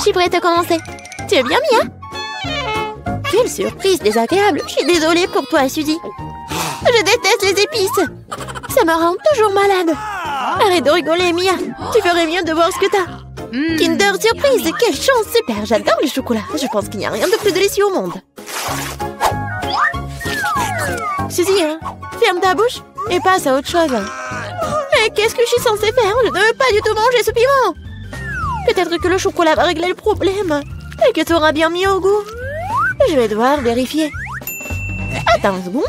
Je suis prête à commencer. Tu es bien, Mia? Quelle surprise désagréable. Je suis désolée pour toi, Suzy. Je déteste les épices. Ça me rend toujours malade. Arrête de rigoler, Mia. Tu ferais mieux de voir ce que t'as. Kinder Surprise, quelle chance, super. J'adore le chocolat. Je pense qu'il n'y a rien de plus délicieux au monde. Suzy, ferme ta bouche et passe à autre chose. Mais qu'est-ce que je suis censée faire? Je ne veux pas du tout manger ce piment. Peut-être que le chocolat va régler le problème et que tu auras bien mis au goût. Je vais devoir vérifier. Attends une seconde.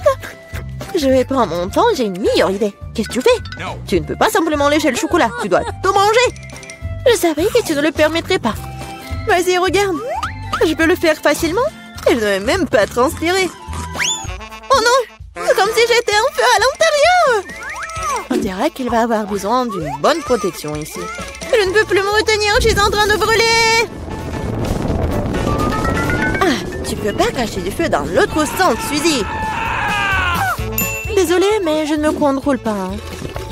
Je vais prendre mon temps, j'ai une meilleure idée. Qu'est-ce que tu fais? Tu ne peux pas simplement lécher le chocolat. Tu dois tout manger. Je savais que tu ne le permettrais pas. Vas-y, regarde. Je peux le faire facilement. Et je ne vais même pas transpirer. Oh non! C'est comme si j'étais un feu à l'intérieur. On dirait qu'il va avoir besoin d'une bonne protection ici. Je ne peux plus me retenir, je suis en train de brûler. Ah, tu peux pas cacher du feu dans l'autre sens, Suzy. Désolée, mais je ne me contrôle pas.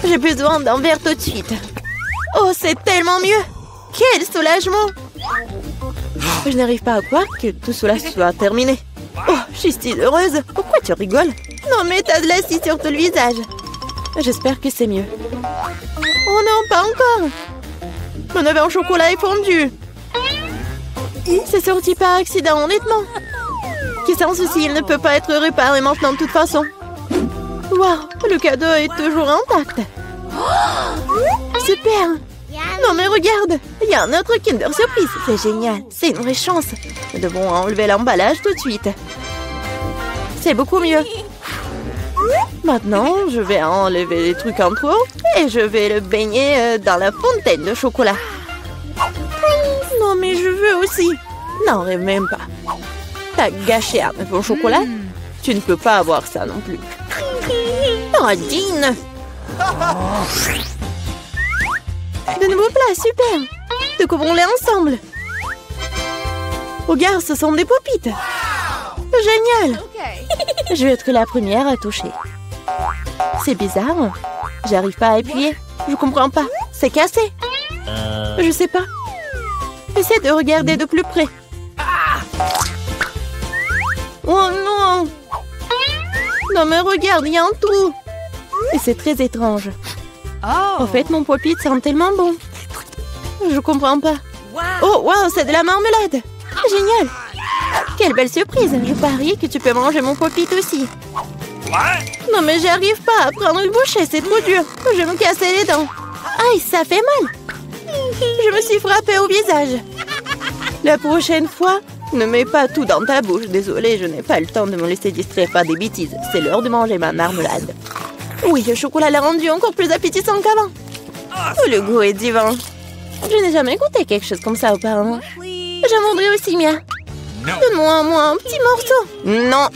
J'ai besoin d'un verre tout de suite. Oh, c'est tellement mieux. Quel soulagement. Je n'arrive pas à croire que tout cela soit terminé. Oh, je suis si heureuse. Pourquoi tu rigoles? Non, mais t'as de l'acide sur tout le visage. J'espère que c'est mieux. Oh non, pas encore. Mon œuf en chocolat est fondu. C'est sorti par accident, honnêtement. Qui sans souci, il ne peut pas être réparé maintenant de toute façon. Waouh, le cadeau est toujours intact. Super. Non mais regarde, il y a un autre Kinder Surprise. C'est génial, c'est une vraie chance. Nous devons enlever l'emballage tout de suite. C'est beaucoup mieux. Maintenant, je vais enlever les trucs en trop et je vais le baigner dans la fontaine de chocolat. Non mais je veux aussi. Non, rêve même pas. T'as gâché un œuf au chocolat. Tu ne peux pas avoir ça non plus. Oh, Dean. De nouveaux plats, super. Découvrons-les ensemble. Regarde, ce sont des popites. Génial. Je vais être la première à toucher. C'est bizarre. J'arrive pas à appuyer. Je comprends pas. C'est cassé. Je sais pas. Essaie de regarder de plus près. Oh non. Non mais regarde, il y a un trou. Et c'est très étrange. En fait, mon pop-it sent tellement bon. Je comprends pas. Oh, wow, c'est de la marmelade. Génial. Quelle belle surprise. Je parie que tu peux manger mon pop-it aussi. Non, mais j'arrive pas à prendre une bouchée. C'est trop dur. Je vais me casser les dents. Aïe, ça fait mal. Je me suis frappée au visage. La prochaine fois, ne mets pas tout dans ta bouche. Désolée, je n'ai pas le temps de me laisser distraire par des bêtises. C'est l'heure de manger ma marmelade. Oui, le chocolat l'a rendu encore plus appétissant qu'avant. Oh, le goût est divin. Je n'ai jamais goûté quelque chose comme ça auparavant. J'en voudrais aussi, Mia. Donne-moi un petit morceau. Non.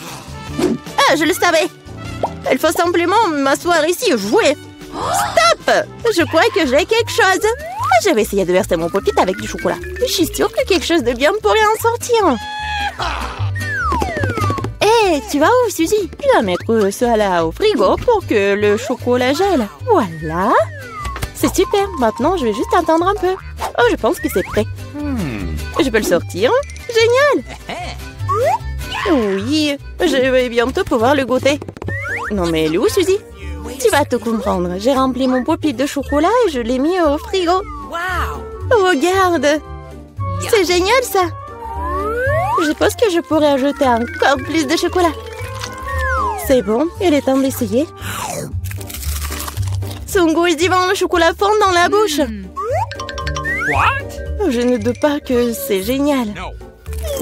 Ah, je le savais. Il faut simplement m'asseoir ici et jouer. Stop! Je crois que j'ai quelque chose. Je vais essayer de verser mon pop-it avec du chocolat. Je suis sûre que quelque chose de bien pourrait en sortir. Hé, tu vas où, Suzy? Je dois mettre ça là au frigo pour que le chocolat gèle. Voilà. C'est super. Maintenant, je vais juste attendre un peu. Oh, je pense que c'est prêt. Je peux le sortir. Génial. Oui, je vais bientôt pouvoir le goûter. Non, mais elle est où, Suzy? Tu vas tout comprendre. J'ai rempli mon pop-it de chocolat et je l'ai mis au frigo. Regarde. C'est génial, ça. Je pense que je pourrais ajouter encore plus de chocolat. C'est bon, il est temps d'essayer. Son goût est divin, le chocolat fond dans la bouche. Je ne doute pas que c'est génial.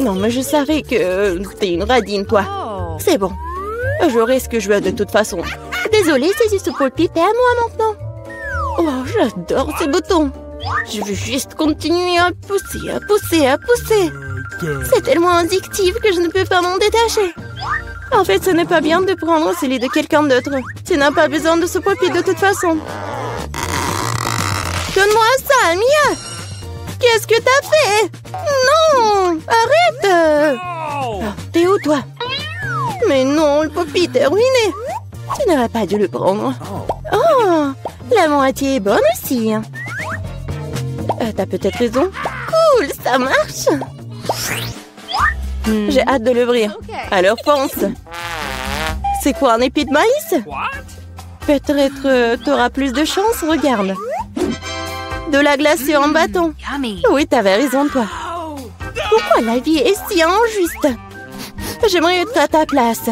Non, mais je savais que t'es une radine, toi. C'est bon. J'aurai ce que je veux de toute façon. Désolée, c'est ce pop-it est à moi maintenant. Oh, j'adore ces boutons. Je veux juste continuer à pousser, à pousser, à pousser. C'est tellement addictif que je ne peux pas m'en détacher. En fait, ce n'est pas bien de prendre celui de quelqu'un d'autre. Tu n'as pas besoin de ce pop-it de toute façon. Donne-moi ça, Mia. Qu'est-ce que t'as fait? Non, arrête. Oh, t'es où, toi? Mais non, le pop-it est ruiné. Tu n'aurais pas dû le prendre. Oh, la moitié est bonne aussi. T'as peut-être raison. cool, ça marche. J'ai hâte de l'ouvrir. Alors fonce. C'est quoi, un épi de maïs? Peut-être t'auras plus de chance, regarde. De la glacée en bâton. Oui, t'avais raison, toi. Pourquoi la vie est si injuste? J'aimerais être à ta place.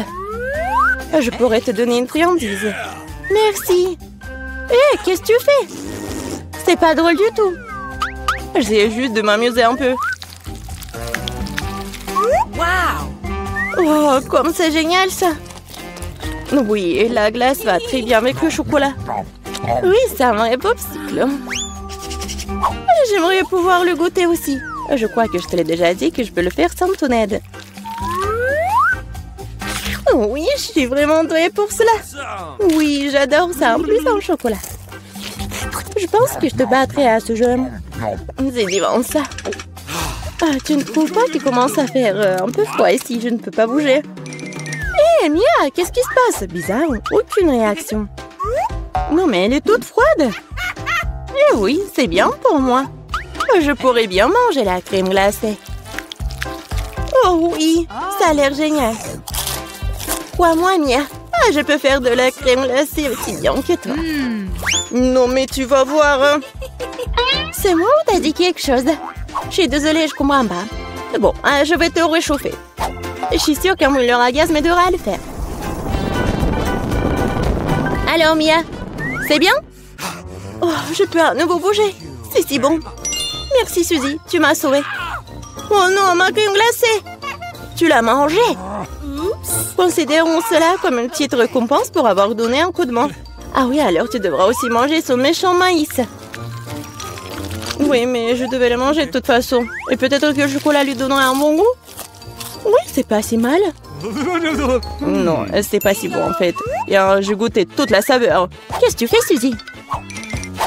Je pourrais te donner une friandise. Merci. Hé, qu'est-ce que tu fais? C'est pas drôle du tout. J'essaie juste de m'amuser un peu. Oh, comme c'est génial ça. Oui, la glace va très bien avec le chocolat. Oui, c'est un vrai popsicle. J'aimerais pouvoir le goûter aussi. Je crois que je te l'ai déjà dit que je peux le faire sans ton aide. Oui, je suis vraiment douée pour cela. Oui, j'adore ça, en plus en chocolat. Je pense que je te battrai à ce jeu. C'est divin ça. Ah, tu ne trouves pas qu'il commence à faire un peu froid ici? Je ne peux pas bouger. Hé, Mia, qu'est-ce qui se passe? Bizarre, aucune réaction. Non, mais elle est toute froide. Eh oui, c'est bien pour moi. Je pourrais bien manger la crème glacée. Oh oui, ça a l'air génial. Crois-moi, Mia. Je peux faire de la crème glacée aussi bien que toi. Non, mais tu vas voir. Hein. C'est moi ou t'as dit quelque chose? Je suis désolée, je comprends pas. Bon, je vais te réchauffer. Je suis sûre qu'un mouleur à gaz m'aidera à le faire. Alors, Mia, c'est bien? Oh, je peux à nouveau bouger. C'est si bon. Merci, Suzy, tu m'as sauvée. Oh non, ma crème glacée! Tu l'as mangée? Considérons cela comme une petite récompense pour avoir donné un coup de main. Ah oui, alors tu devras aussi manger ce méchant maïs. Oui, mais je devais le manger de toute façon. Et peut-être que le chocolat lui donnerait un bon goût? Oui, c'est pas si mal. Non, c'est pas si bon en fait. Et j'ai goûté toute la saveur. Qu'est-ce que tu fais, Suzy?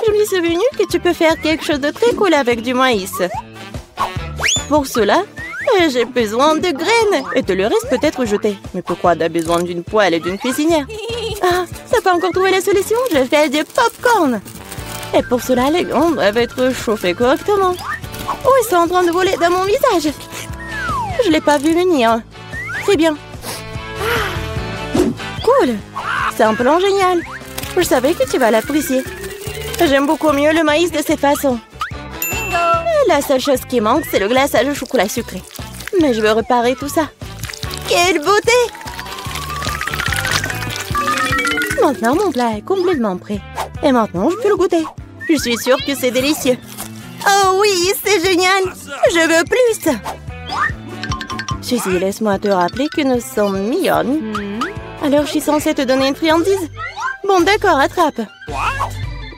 Je me suis souvenu que tu peux faire quelque chose de très cool avec du maïs. Pour cela, j'ai besoin de graines. Et te le reste peut-être jeté. Mais pourquoi t'as besoin d'une poêle et d'une cuisinière? Ah, t'as pas encore trouvé la solution? Je fais du popcorn. Et pour cela, les graines doivent être chauffées correctement. Oh, ils sont en train de voler dans mon visage. Je l'ai pas vu venir. Très bien. Cool. C'est un plan génial. Je savais que tu vas l'apprécier. J'aime beaucoup mieux le maïs de cette façon. La seule chose qui manque, c'est le glaçage au chocolat sucré. Mais je veux réparer tout ça. Quelle beauté! Maintenant, mon plat est complètement prêt. Et maintenant, je peux le goûter. Je suis sûre que c'est délicieux. Oh oui, c'est génial! Je veux plus! Suzy, laisse-moi te rappeler que nous sommes mignonnes. Alors, je suis censée te donner une friandise? Bon, d'accord, attrape.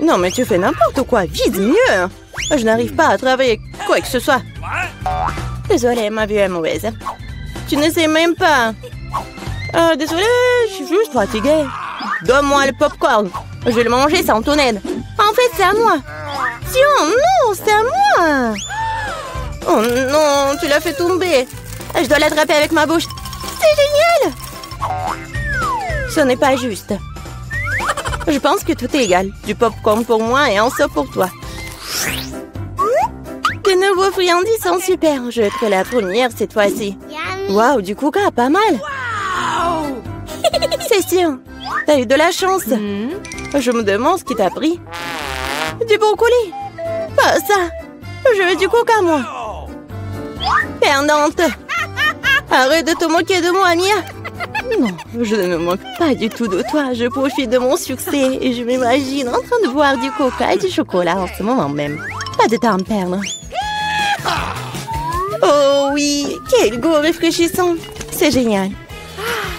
Non, mais tu fais n'importe quoi. Vise mieux! Je n'arrive pas à travailler quoi que ce soit. Désolée, ma vue est mauvaise. Tu ne sais même pas. Désolée, je suis juste fatiguée. Donne-moi le popcorn. Je vais le manger sans ton aide. En fait, c'est à moi. Tiens, non, c'est à moi. Oh non, tu l'as fait tomber. Je dois l'attraper avec ma bouche. C'est génial. Ce n'est pas juste. Je pense que tout est égal. Du popcorn pour moi et un seau pour toi. De nouveaux friandises sont super. Je vais être la première cette fois-ci. Waouh, du coca, pas mal. C'est sûr. T'as eu de la chance. Je me demande ce qui t'a pris. Du brocoli. Pas ça. Je veux du coca, moi. Perdante. Arrête de te moquer de moi, Mia. Non, je ne me moque pas du tout de toi. Je profite de mon succès et je m'imagine en train de boire du coca et du chocolat en ce moment même. Pas de temps à me perdre. Oh oui, quel goût rafraîchissant. C'est génial.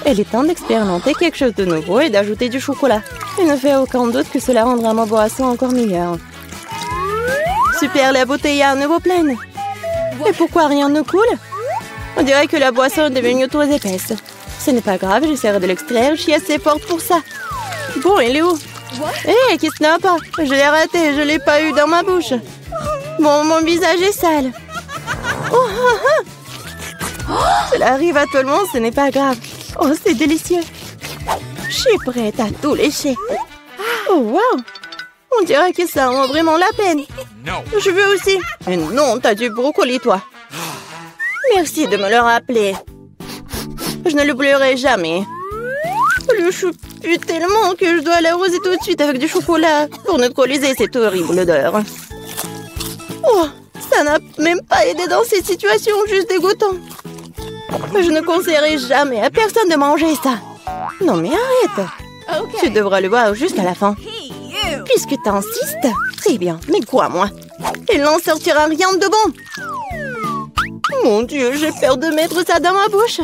Il est temps d'expérimenter quelque chose de nouveau et d'ajouter du chocolat. Il ne fait aucun doute que cela rendra ma boisson encore meilleure. Super, la bouteille est à nouveau pleine. Et pourquoi rien ne coule? On dirait que la boisson est devenue trop épaisse. Ce n'est pas grave, j'essaierai de l'extraire. Je suis assez forte pour ça. Bon, il est où? Hé, qu'est-ce que n'a pas? Je l'ai raté, je l'ai pas eu dans ma bouche. Bon, mon visage est sale. Cela arrive à tout le monde, ce n'est pas grave. Oh, c'est délicieux. Je suis prête à tout lécher. Oh, wow. On dirait que ça en vaut vraiment la peine. Je veux aussi. Mais non, t'as du brocoli, toi. Merci de me le rappeler. Je ne l'oublierai jamais. Le chou pue tellement que je dois l'arroser tout de suite avec du chocolat pour neutraliser cette horrible odeur. Oh, ça n'a même pas aidé dans cette situation juste dégoûtant. Je ne conseillerais jamais à personne de manger ça. Non mais arrête. Tu devras le voir jusqu'à la fin. Puisque t'insistes, c'est bien, mais crois-moi, il n'en sortira rien de bon. Mon Dieu, j'ai peur de mettre ça dans ma bouche.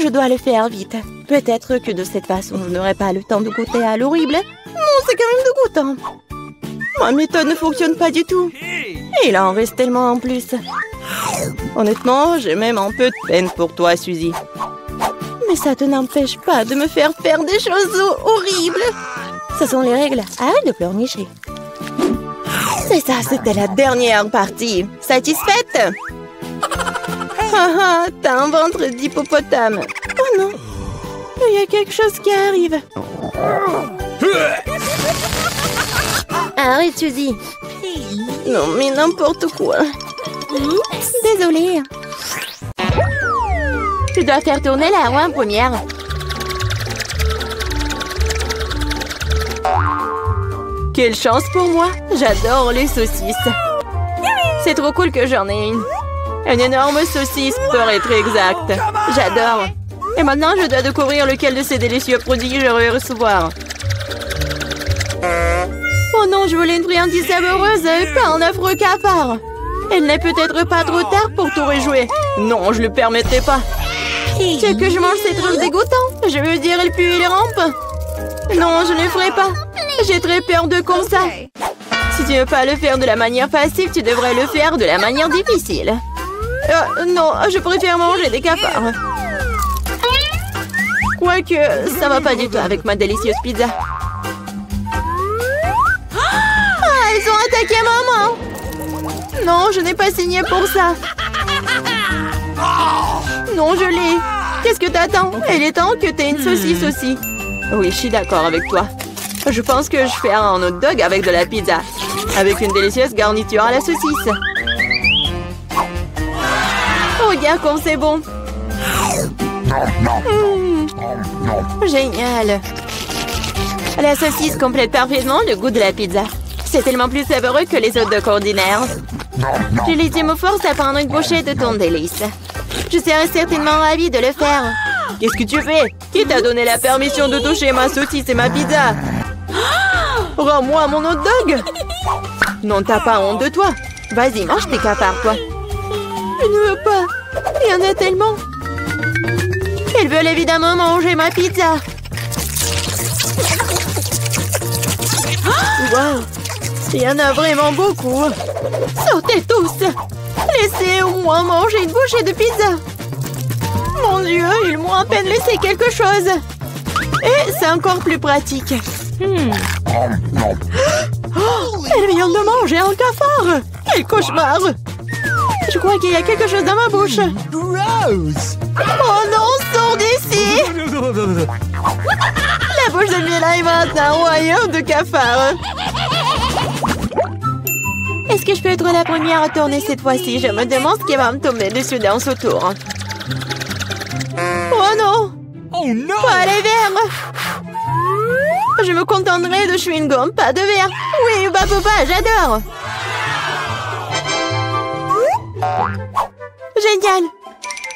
Je dois le faire vite. Peut-être que de cette façon, je n'aurai pas le temps de goûter à l'horrible. Non, c'est quand même dégoûtant. Ma méthode ne fonctionne pas du tout. Et il en reste tellement en plus. Honnêtement, j'ai même un peu de peine pour toi, Suzy. Mais ça te n'empêche pas de me faire des choses horribles. Ce sont les règles. Arrête de pleurnicher. C'est ça, c'était la dernière partie. Satisfaite? Haha, t'as un ventre d'hippopotame. Oh non, il y a quelque chose qui arrive. Arrête, Suzy. Non, mais n'importe quoi. Désolée. Tu dois faire tourner la roue en première. Quelle chance pour moi. J'adore les saucisses. C'est trop cool que j'en ai une. Une énorme saucisse pour être exact. J'adore. Et maintenant, je dois découvrir lequel de ces délicieux produits je vais recevoir. Oh non, je voulais une friandise savoureuse et pas un affreux cafard. Il n'est peut-être pas trop tard pour tout rejouer. Non, je le permettrai pas. Tu veux que je mange ces trucs dégoûtants? Je veux dire, il pue, il rampe. Non, je ne le ferai pas. J'ai très peur de comme ça. Si tu ne veux pas le faire de la manière facile, tu devrais le faire de la manière difficile. Non, je préfère manger des cafards. Quoique, ça va pas du tout avec ma délicieuse pizza. Ah, ils ont attaqué maman! Non, je n'ai pas signé pour ça. Non, je l'ai. Qu'est-ce que t'attends? Il est temps que t'aies une saucisse aussi. Oui, je suis d'accord avec toi. Je pense que je ferai un hot dog avec de la pizza. Avec une délicieuse garniture à la saucisse. Regarde comme c'est bon. Génial. La saucisse complète parfaitement le goût de la pizza. C'est tellement plus savoureux que les hot dogs ordinaires. Je légitime force à prendre une bouchée de ton délice. Je serais certainement ravie de le faire. Qu'est-ce que tu fais? Qui t'a donné la permission de toucher ma saucisse et ma pizza? Rends-moi mon hot dog! Non, t'as pas honte de toi. Vas-y, mange tes cafards, toi. Je ne veux pas. Il y en a tellement. Ils veulent évidemment manger ma pizza. Wow. Il y en a vraiment beaucoup. Sortez tous. Laissez au moins manger une bouchée de pizza. Mon Dieu, ils m'ont à peine laissé quelque chose. Et c'est encore plus pratique. Oh, elle vient de manger un cafard. Quel cauchemar. Je crois qu'il y a quelque chose dans ma bouche. Gross! Oh non, sors d'ici. La bouche de Mila est maintenant un royaume de cafards. Est-ce que je peux être la première à tourner cette fois-ci? Je me demande ce qui va me tomber dessus dans ce tour. Oh non! Oh no! Pas les verres! Je me contenterai de chewing-gum, pas de verre. Oui, papa, j'adore. Génial.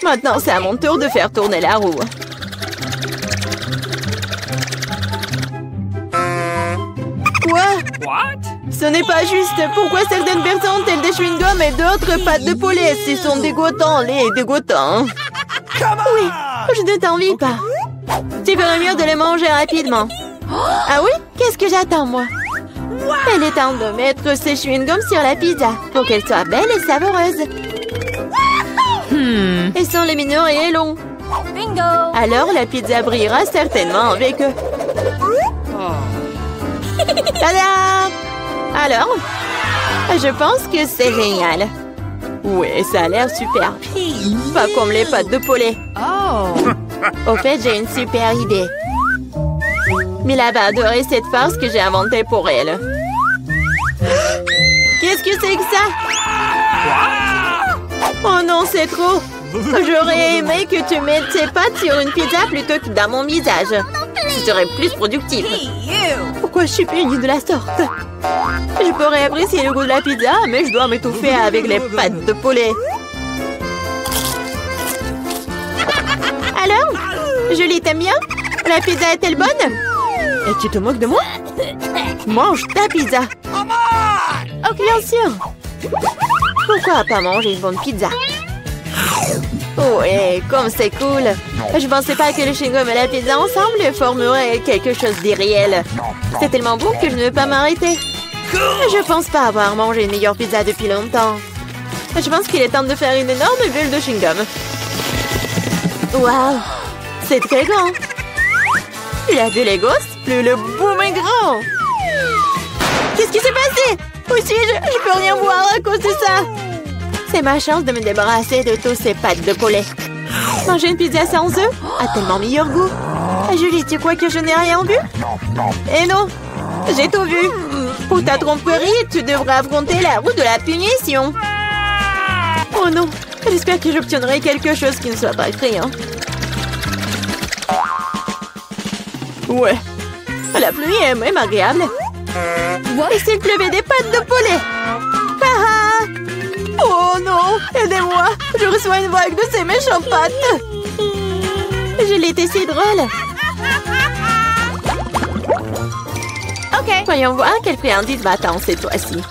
Maintenant, c'est à mon tour de faire tourner la roue. Quoi? Ce n'est pas juste. Pourquoi certaines personnes ont-elles des chewing-gums et d'autres pâtes de poulet? Ils sont dégoûtants, les dégoûtants. Oui, je ne t'envie pas. Tu ferais mieux de les manger rapidement. Ah oui? Qu'est-ce que j'attends, moi? Il est temps de mettre ces chewing-gums sur la pizza pour qu'elle soit belle et savoureuse. Ils sont lumineux et longs. Bingo! Alors la pizza brillera certainement avec eux. Tada! Alors? Je pense que c'est génial. Oui, ça a l'air super. Pas comme les pâtes de poulet. Au fait, j'ai une super idée. Mila va adorer cette farce que j'ai inventée pour elle. Qu'est-ce Qu'est-ce que c'est que ça? Oh non, c'est trop. J'aurais aimé que tu mettes tes pattes sur une pizza plutôt que dans mon visage. Ce serait plus productif. Pourquoi je suis punie de la sorte? Je pourrais apprécier le goût de la pizza, mais je dois m'étouffer avec les pattes de poulet. Alors? Julie, t'aimes bien? La pizza est-elle bonne? Et tu te moques de moi? Mange ta pizza. Oh, bien sûr. Pourquoi pas manger une bonne pizza? Oh, et comme c'est cool. Je pensais pas que le chewing-gum et la pizza ensemble formeraient quelque chose d'irréel. C'est tellement bon que je ne veux pas m'arrêter. Je pense pas avoir mangé une meilleure pizza depuis longtemps. Je pense qu'il est temps de faire une énorme bulle de chewing-gum. Waouh, c'est très grand. La bulle est grosse, plus le boom est grand. Qu'est-ce qui s'est passé? Où suis-je? Je peux rien voir à cause de ça. C'est ma chance de me débarrasser de tous ces pattes de poulet. Manger une pizza sans œufs a tellement meilleur goût. Julie, tu crois que je n'ai rien vu? Eh non, j'ai tout vu. Pour ta tromperie, tu devrais affronter la roue de la punition. Oh non, j'espère que j'obtiendrai quelque chose qui ne soit pas effrayant. Ouais, la pluie est même agréable. Et s'il pleuvait des pattes de poulet? Ah! Oh non, aidez-moi, je reçois une vague de ces méchantes pattes. Je l'étais si drôle. Ok, voyons voir quelle friandise m'attend cette fois-ci.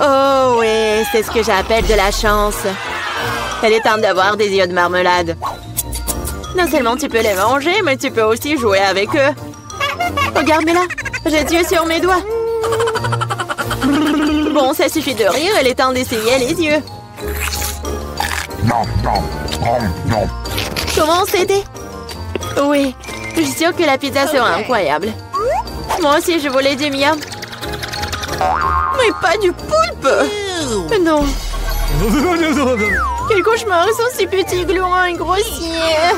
Oh oui, c'est ce que j'appelle de la chance. Elle est temps d'avoir des yeux de marmelade. Non seulement tu peux les manger, mais tu peux aussi jouer avec eux. Regarde-moi là, j'ai Dieu sur mes doigts. Bon, ça suffit de rire, il est temps d'essayer les yeux. Comment c'était? Oui, je suis sûre que la pizza sera incroyable. Moi aussi, je voulais du mien. Mais pas du poulpe! Non. Quel cauchemar, ils sont si petits, gluants et grossiers.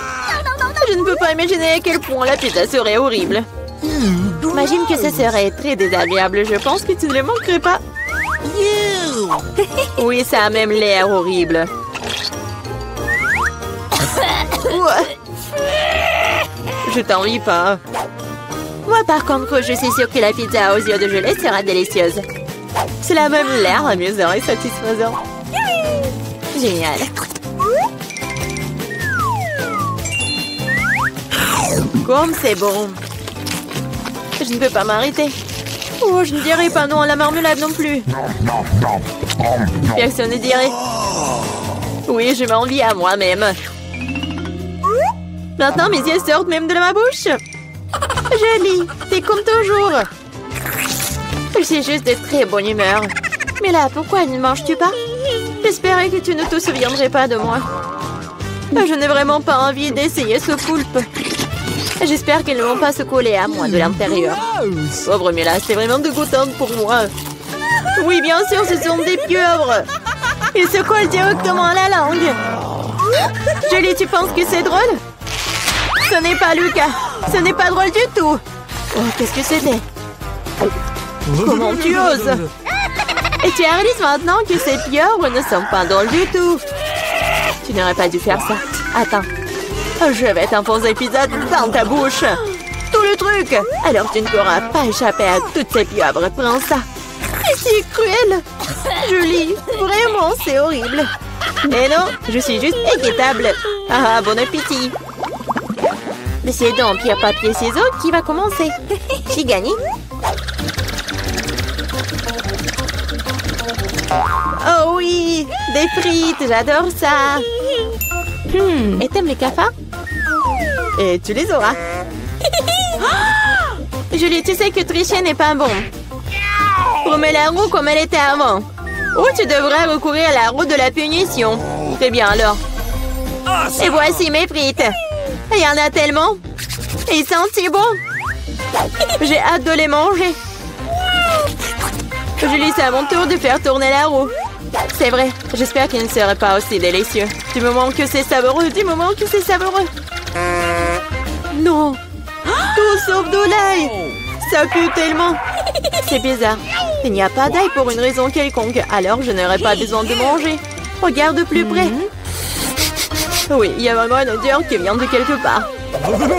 Je ne peux pas imaginer à quel point la pizza serait horrible. Imagine que ce serait très désagréable. Je pense que tu ne les manquerais pas. Oui, ça a même l'air horrible. Je t'envie pas. Moi, par contre, je suis sûre que la pizza aux yeux de gelée sera délicieuse. Cela a même l'air amusant et satisfaisant. Génial. Comme c'est bon. Je ne peux pas m'arrêter. Oh, je ne dirai pas non à la marmelade non plus. Personne ne dirait. Oui, je m'envie à moi-même. Maintenant, mes yeux sortent même de ma bouche. Julie, t'es comme toujours. Je suis juste de très bonne humeur. Mais là, pourquoi ne manges-tu pas? J'espérais que tu ne te souviendrais pas de moi. Je n'ai vraiment pas envie d'essayer ce poulpe. J'espère qu'elles ne vont pas se coller à moi de l'intérieur. Pauvre Mila, c'est vraiment dégoûtant pour moi. Oui, bien sûr, ce sont des pieuvres. Ils se collent directement à la langue. Julie, tu penses que c'est drôle? Ce n'est pas Lucas. Ce n'est pas drôle du tout. Oh, qu'est-ce que c'était? Comment tu oses? Et tu réalises maintenant que ces pieuvres ne sont pas drôles du tout. Tu n'aurais pas dû faire ça. Attends. Je vais t'enfoncer pizza dans ta bouche. Tout le truc. Alors tu ne pourras pas échapper à toutes ces pieuvres. Prends ça. Et c'est cruel. Julie, vraiment, c'est horrible. Mais non, je suis juste équitable. Ah, bon appétit. Mais c'est donc pierre, papier, ciseaux qui va commencer. J'ai gagné. Oh oui, des frites, j'adore ça. Et t'aimes les cafards? Et tu les auras. Julie, tu sais que tricher n'est pas bon. Remets la roue comme elle était avant. Ou tu devrais recourir à la roue de la punition. Très bien alors. Et voici mes frites. Il y en a tellement. Ils sentent si bon. J'ai hâte de les manger. Julie, c'est à mon tour de faire tourner la roue. C'est vrai, j'espère qu'il ne serait pas aussi délicieux. Du moment que c'est savoureux, du moment que c'est savoureux. Non, tout sauf de l'ail. Ça pue tellement. C'est bizarre. Il n'y a pas d'ail pour une raison quelconque, alors je n'aurai pas besoin de manger. Regarde de plus près. Oui, il y a vraiment une odeur qui vient de quelque part.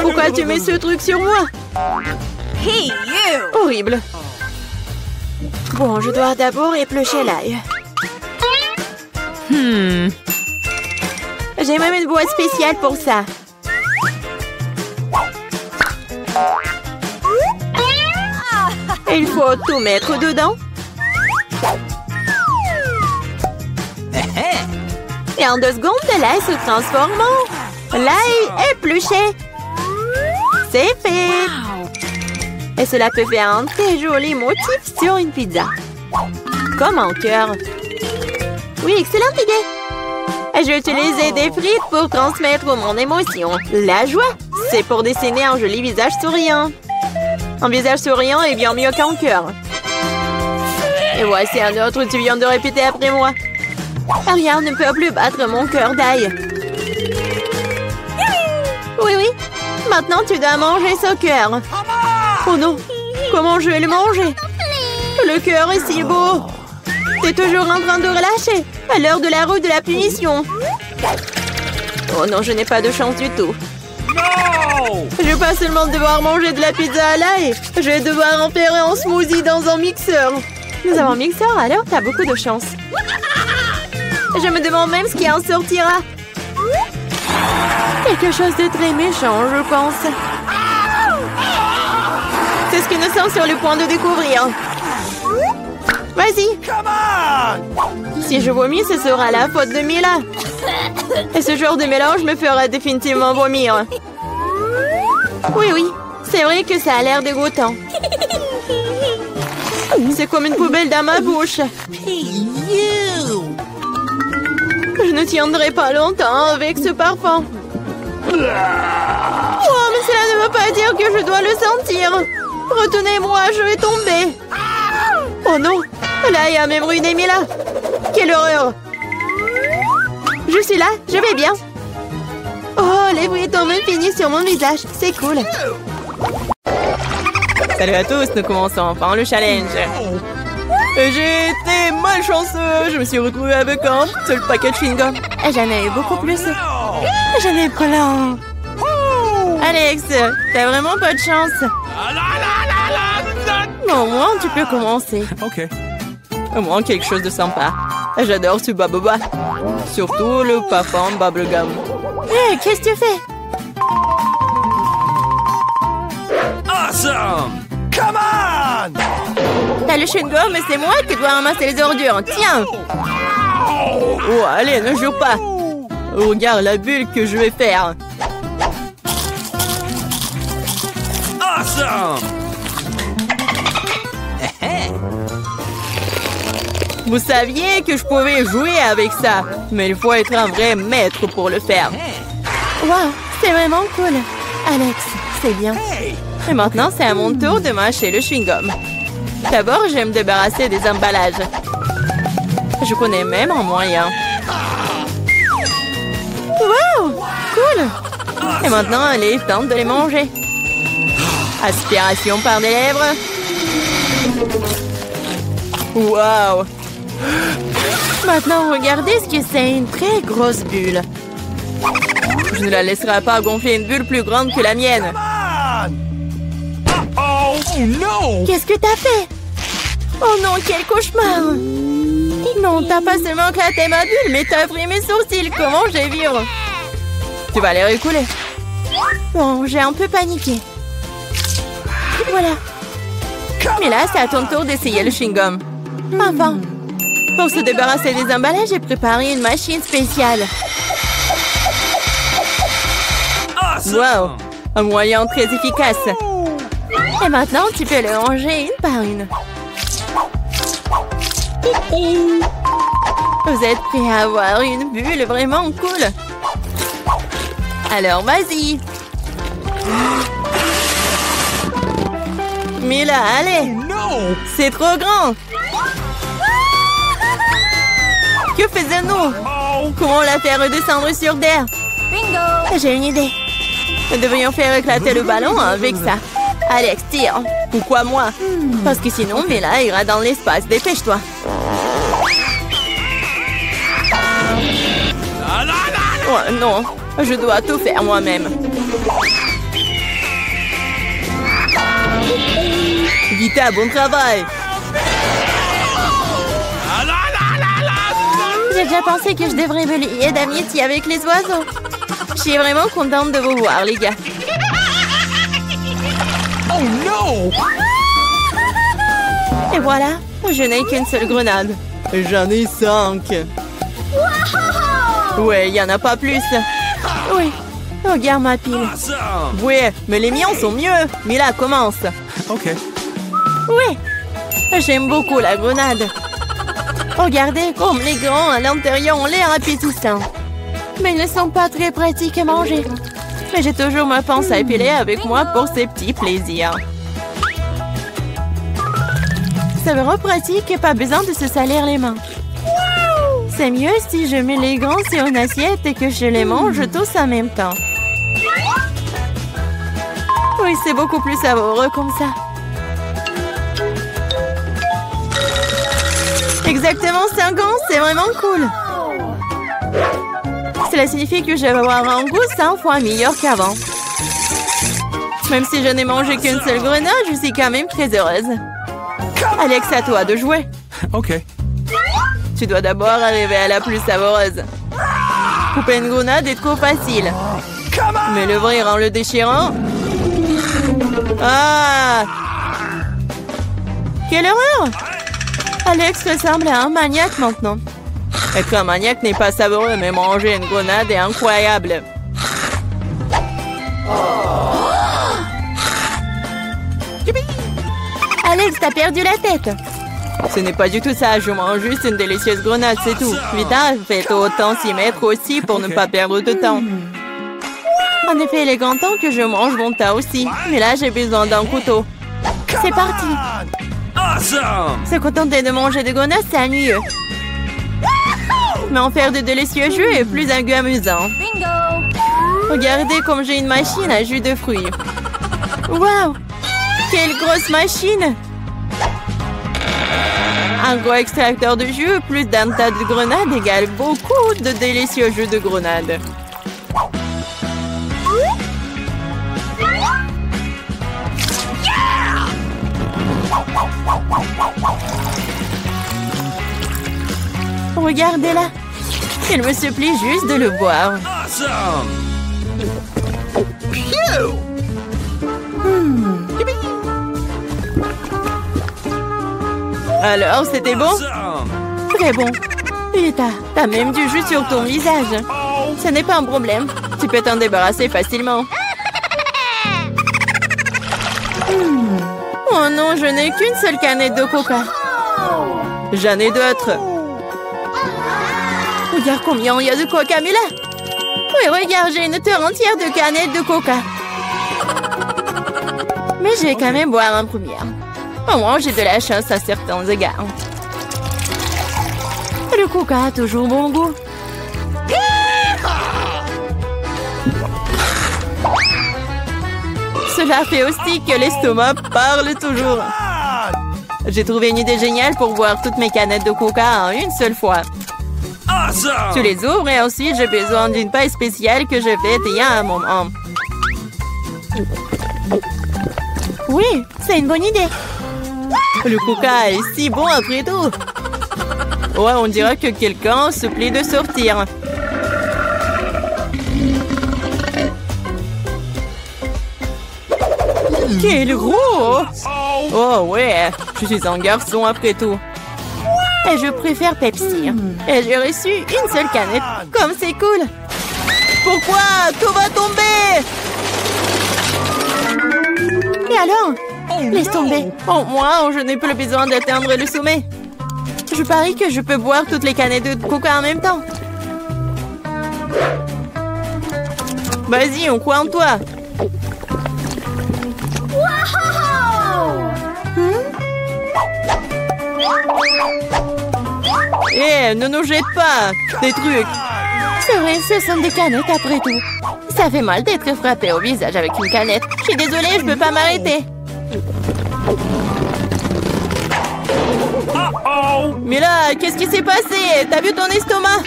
Pourquoi tu mets ce truc sur moi? Hey, you! Horrible. Bon, je dois d'abord éplucher l'ail. J'ai même une boîte spéciale pour ça. Il faut tout mettre dedans. Et en 2 secondes, l'ail se transforme en l'ail épluché. C'est fait. Et cela peut faire un très joli motif sur une pizza. Comme un cœur. Oui, excellente idée. J'ai utilisé des frites pour transmettre mon émotion. La joie, c'est pour dessiner un joli visage souriant. Un visage souriant est bien mieux qu'un cœur. Et voici un autre, tu viens de répéter après moi. Rien ne peut plus battre mon cœur d'ail. Oui, oui. Maintenant, tu dois manger ce cœur. Oh non, comment je vais le manger? Le cœur est si beau. T'es toujours en train de relâcher à l'heure de la roue de la punition. Oh non, je n'ai pas de chance du tout. Je vais pas seulement devoir manger de la pizza à l'ail, je vais devoir en faire un smoothie dans un mixeur. Nous avons un mixeur, alors t'as beaucoup de chance. Je me demande même ce qui en sortira. Quelque chose de très méchant, je pense. C'est ce que nous sommes sur le point de découvrir. Vas-y. Si je vomis, ce sera la faute de Mila. Et ce genre de mélange me fera définitivement vomir. Oui, oui. C'est vrai que ça a l'air dégoûtant. C'est comme une poubelle dans ma bouche. Je ne tiendrai pas longtemps avec ce parfum. Oh, mais cela ne veut pas dire que je dois le sentir. Retenez-moi, je vais tomber. Oh non, là il y a même ruiné Mila. Quelle horreur. Je suis là, je vais bien. Oh, les frites ont même fini sur mon visage. C'est cool. Salut à tous, nous commençons enfin le challenge. J'ai été malchanceux. Je me suis retrouvée avec un seul paquet de chewing-gum. J'en ai eu beaucoup plus. J'en ai plein. Alex, t'as vraiment pas de chance. Non, au moins tu peux commencer. Ok. Au moins quelque chose de sympa. J'adore ce baboba. Surtout le parfum bubblegum. Hé, qu'est-ce que tu fais? Awesome! Come on! T'as le chewing-gum, mais c'est moi qui dois ramasser les ordures. Tiens! Oh, allez, ne joue pas. Regarde la bulle que je vais faire. Awesome! Vous saviez que je pouvais jouer avec ça, mais il faut être un vrai maître pour le faire. Wow, c'est vraiment cool. Alex, c'est bien. Et maintenant, c'est à mon tour de mâcher le chewing-gum. D'abord, je vais me débarrasser des emballages. Je connais même un moyen. Wow, cool. Et maintenant, il est temps de les manger. Aspiration par les lèvres. Wow. Maintenant, regardez ce que c'est, une très grosse bulle. Je ne la laisserai pas gonfler une bulle plus grande que la mienne. Oh non! Qu'est-ce que t'as fait? Oh non, quel cauchemar! Non, t'as pas seulement éclaté ma bulle, mais t'as pris mes sourcils. Comment je vais vivre? Tu vas les récouler. Bon, j'ai un peu paniqué. Voilà. Mais là, c'est à ton tour d'essayer le chewing-gum. Enfin. Pour se débarrasser des emballages, j'ai préparé une machine spéciale. Wow! Un moyen très efficace. Et maintenant, tu peux le ranger une par une. Vous êtes prêts à avoir une bulle vraiment cool? Alors, vas-y. Mais là, allez. Non! C'est trop grand. Que faisons-nous? Comment la faire redescendre sur terre? Bingo! J'ai une idée. Nous devrions faire éclater le ballon avec ça. Alex, tire. Pourquoi moi? Parce que sinon, Mila ira dans l'espace. Dépêche-toi. Oh non, je dois tout faire moi-même. Vita, bon travail. J'ai déjà pensé que je devrais me lier d'amitié avec les oiseaux. Je suis vraiment contente de vous voir, les gars. Oh no! Et voilà, je n'ai qu'une seule grenade. J'en ai 5. Ouais, il n'y en a pas plus. Oui, regarde ma pile. Awesome! Ouais, mais les miens sont mieux. Mila, commence. Ok. Oui, j'aime beaucoup la grenade. Regardez comme les grands à l'intérieur ont l'air appétissants. Mais ils ne sont pas très pratiques à manger. Mais j'ai toujours ma pince à épiler avec moi pour ces petits plaisirs. C'est vraiment pratique et pas besoin de se salir les mains. C'est mieux si je mets les grands sur une assiette et que je les mange tous en même temps. Oui, c'est beaucoup plus savoureux comme ça. Exactement 5 ans, c'est vraiment cool. Cela signifie que je vais avoir un goût 100 fois meilleur qu'avant. Même si je n'ai mangé qu'une seule grenade, je suis quand même très heureuse. Alex, à toi de jouer. Ok. Tu dois d'abord arriver à la plus savoureuse. Couper une grenade est trop facile. Mais l'ouvrir en le déchirant... Ah! Quelle horreur! Alex ressemble à un maniaque maintenant. Être un maniaque n'est pas savoureux, mais manger une grenade est incroyable. Alex, t'as perdu la tête. Ce n'est pas du tout ça, je mange juste une délicieuse grenade, c'est tout. Vita, faites autant s'y mettre aussi pour ne pas perdre de temps. En effet, il est grand temps que je mange mon tas aussi. Mais là, j'ai besoin d'un couteau. C'est parti. Awesome! Se contenter de manger des grenades, c'est ennuyeux. Mais en faire de délicieux jus est plus un goût amusant. Bingo! Regardez comme j'ai une machine à jus de fruits. Waouh! Quelle grosse machine! Un gros extracteur de jus plus d'un tas de grenades égale beaucoup de délicieux jus de grenades. Regardez-la. Il me supplie juste de le boire. Awesome! Alors, c'était bon? Awesome! Très bon. Vita, t'as même du jus sur ton visage. Ce n'est pas un problème. Tu peux t'en débarrasser facilement. Oh non, je n'ai qu'une seule canette de coca. J'en ai d'autres. Regarde combien il y a de coca, Mila. Oui, regarde, j'ai une terre entière de canettes de coca. Mais je vais quand même boire en première. Au moins, j'ai de la chance à certains égards. Le coca a toujours bon goût. Cela fait aussi que l'estomac parle toujours. J'ai trouvé une idée géniale pour boire toutes mes canettes de coca en une seule fois. Awesome! Tu les ouvres et ensuite j'ai besoin d'une paille spéciale que je vais il y a un moment. Oui, c'est une bonne idée. Le coca est si bon après tout. Ouais, on dirait que quelqu'un se plaît de sortir. Quel gros! Oh ouais, je suis un garçon après tout. Et je préfère Pepsi. Et j'ai reçu une seule canette. Comme c'est cool. Pourquoi? Tout va tomber! Et alors? Laisse tomber. Au moins, je n'ai plus besoin d'atteindre le sommet. Je parie que je peux boire toutes les canettes de coca en même temps. Vas-y, on croit en toi. Eh, ne nous jette pas des trucs. C'est vrai, ce sont des canettes après tout. Ça fait mal d'être frappé au visage avec une canette. Je suis désolée, je peux pas m'arrêter. Mais là, qu'est-ce qui s'est passé? T'as vu ton estomac?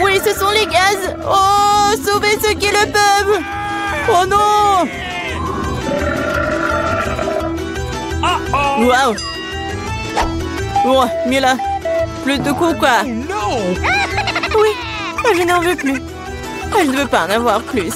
Oui, ce sont les gaz. Oh, sauvez ceux qui le peuvent. Oh non. Waouh. Oh, mais là, plus de coca. Oui, je n'en veux plus. Je ne veux pas en avoir plus.